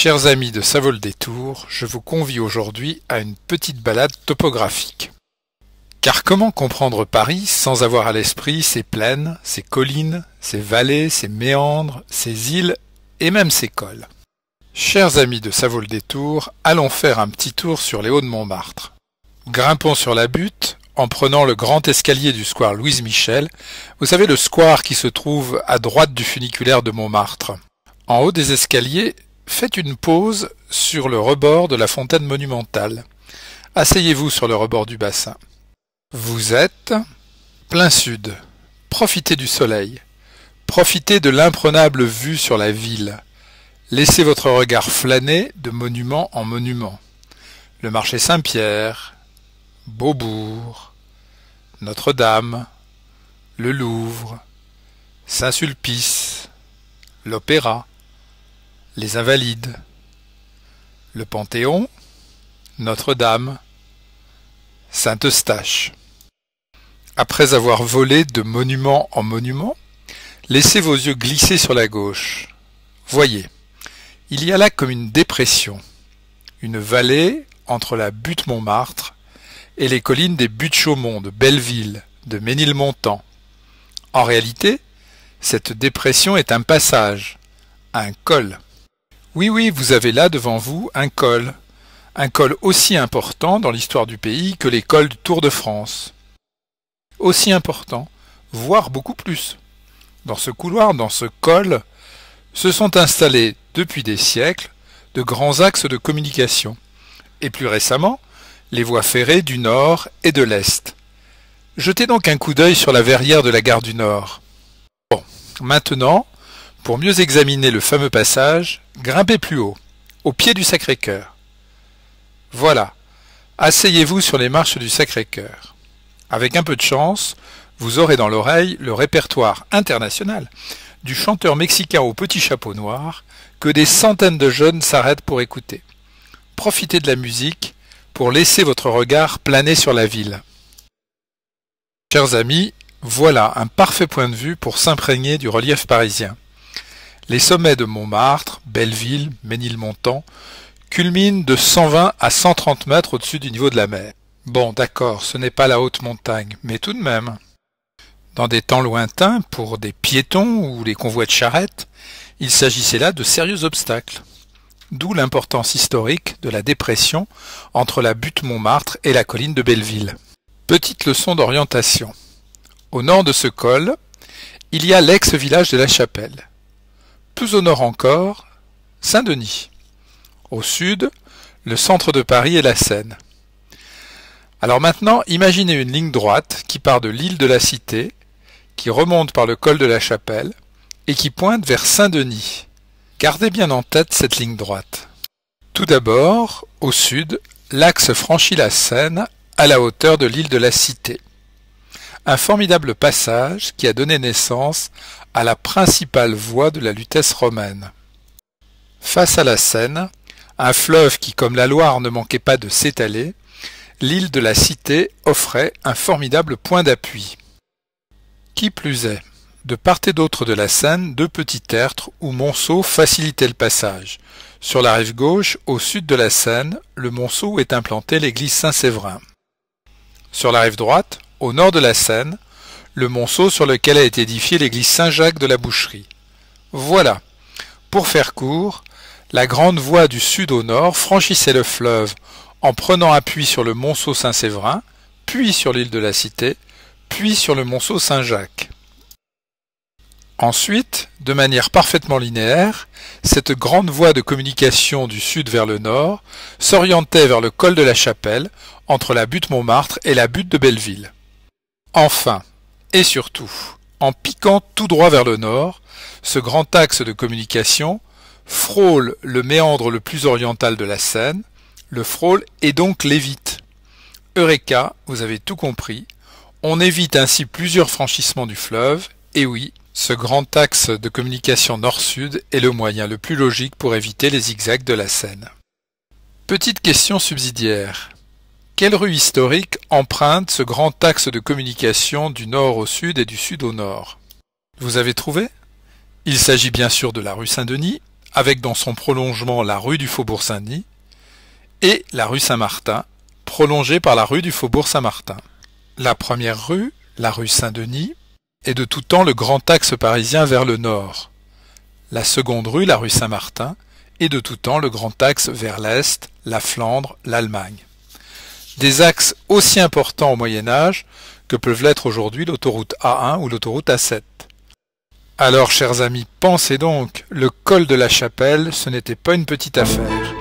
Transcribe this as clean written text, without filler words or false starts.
Chers amis de Ça vaut le détour, je vous convie aujourd'hui à une petite balade topographique. Car comment comprendre Paris sans avoir à l'esprit ses plaines, ses collines, ses vallées, ses méandres, ses îles et même ses cols? Chers amis de Ça vaut le détour, allons faire un petit tour sur les hauts de Montmartre. Grimpons sur la butte en prenant le grand escalier du square Louise Michel, vous savez le square qui se trouve à droite du funiculaire de Montmartre. En haut des escaliers, faites une pause sur le rebord de la fontaine monumentale. Asseyez-vous sur le rebord du bassin. Vous êtes plein sud. Profitez du soleil. Profitez de l'imprenable vue sur la ville. Laissez votre regard flâner de monument en monument. Le marché Saint-Pierre, Beaubourg, Notre-Dame, le Louvre, Saint-Sulpice, l'Opéra, les Invalides, le Panthéon, Notre-Dame, Saint-Eustache. Après avoir volé de monument en monument, laissez vos yeux glisser sur la gauche. Voyez, il y a là comme une dépression, une vallée entre la butte Montmartre et les collines des buttes Chaumont, de Belleville, de Ménilmontant. En réalité, cette dépression est un passage, un col. Oui, vous avez là devant vous un col aussi important dans l'histoire du pays que les cols du Tour de France. Aussi important, voire beaucoup plus. Dans ce couloir, dans ce col, se sont installés depuis des siècles de grands axes de communication, et plus récemment, les voies ferrées du Nord et de l'Est. Jetez donc un coup d'œil sur la verrière de la gare du Nord. Bon, maintenant, pour mieux examiner le fameux passage, grimpez plus haut, au pied du Sacré-Cœur. Voilà, asseyez-vous sur les marches du Sacré-Cœur. Avec un peu de chance, vous aurez dans l'oreille le répertoire international du chanteur mexicain au petit chapeau noir que des centaines de jeunes s'arrêtent pour écouter. Profitez de la musique pour laisser votre regard planer sur la ville. Chers amis, voilà un parfait point de vue pour s'imprégner du relief parisien. Les sommets de Montmartre, Belleville, Ménilmontant culminent de 120 à 130 mètres au-dessus du niveau de la mer. Bon, d'accord, ce n'est pas la haute montagne, mais tout de même. Dans des temps lointains, pour des piétons ou les convois de charrettes, il s'agissait là de sérieux obstacles. D'où l'importance historique de la dépression entre la butte Montmartre et la colline de Belleville. Petite leçon d'orientation. Au nord de ce col, il y a l'ex-village de la Chapelle. Plus au nord encore, Saint-Denis. Au sud, le centre de Paris et la Seine. Alors maintenant, imaginez une ligne droite qui part de l'île de la Cité, qui remonte par le col de la Chapelle et qui pointe vers Saint-Denis. Gardez bien en tête cette ligne droite. Tout d'abord, au sud, l'axe franchit la Seine à la hauteur de l'île de la Cité. Un formidable passage qui a donné naissance à la principale voie de la Lutèce romaine. Face à la Seine, un fleuve qui, comme la Loire, ne manquait pas de s'étaler, l'île de la Cité offrait un formidable point d'appui. Qui plus est, de part et d'autre de la Seine, deux petits tertres ou monceaux facilitaient le passage. Sur la rive gauche, au sud de la Seine, le monceau où est implantée l'église Saint-Séverin. Sur la rive droite, au nord de la Seine, le monceau sur lequel a été édifiée l'église Saint-Jacques de la Boucherie. Voilà. Pour faire court, la grande voie du sud au nord franchissait le fleuve en prenant appui sur le monceau Saint-Séverin, puis sur l'île de la Cité, puis sur le monceau Saint-Jacques. Ensuite, de manière parfaitement linéaire, cette grande voie de communication du sud vers le nord s'orientait vers le col de la Chapelle, entre la butte Montmartre et la butte de Belleville. Enfin, et surtout, en piquant tout droit vers le nord, ce grand axe de communication frôle le méandre le plus oriental de la Seine, le frôle et donc l'évite. Eureka, vous avez tout compris, on évite ainsi plusieurs franchissements du fleuve, et oui, ce grand axe de communication nord-sud est le moyen le plus logique pour éviter les zigzags de la Seine. Petite question subsidiaire. Quelle rue historique emprunte ce grand axe de communication du nord au sud et du sud au nord? Vous avez trouvé? Il s'agit bien sûr de la rue Saint-Denis, avec dans son prolongement la rue du Faubourg Saint-Denis, et la rue Saint-Martin, prolongée par la rue du Faubourg Saint-Martin. La première rue, la rue Saint-Denis, est de tout temps le grand axe parisien vers le nord. La seconde rue, la rue Saint-Martin, est de tout temps le grand axe vers l'est, la Flandre, l'Allemagne. Des axes aussi importants au Moyen-Âge que peuvent l'être aujourd'hui l'autoroute A1 ou l'autoroute A7. Alors, chers amis, pensez donc, le col de la Chapelle, ce n'était pas une petite affaire.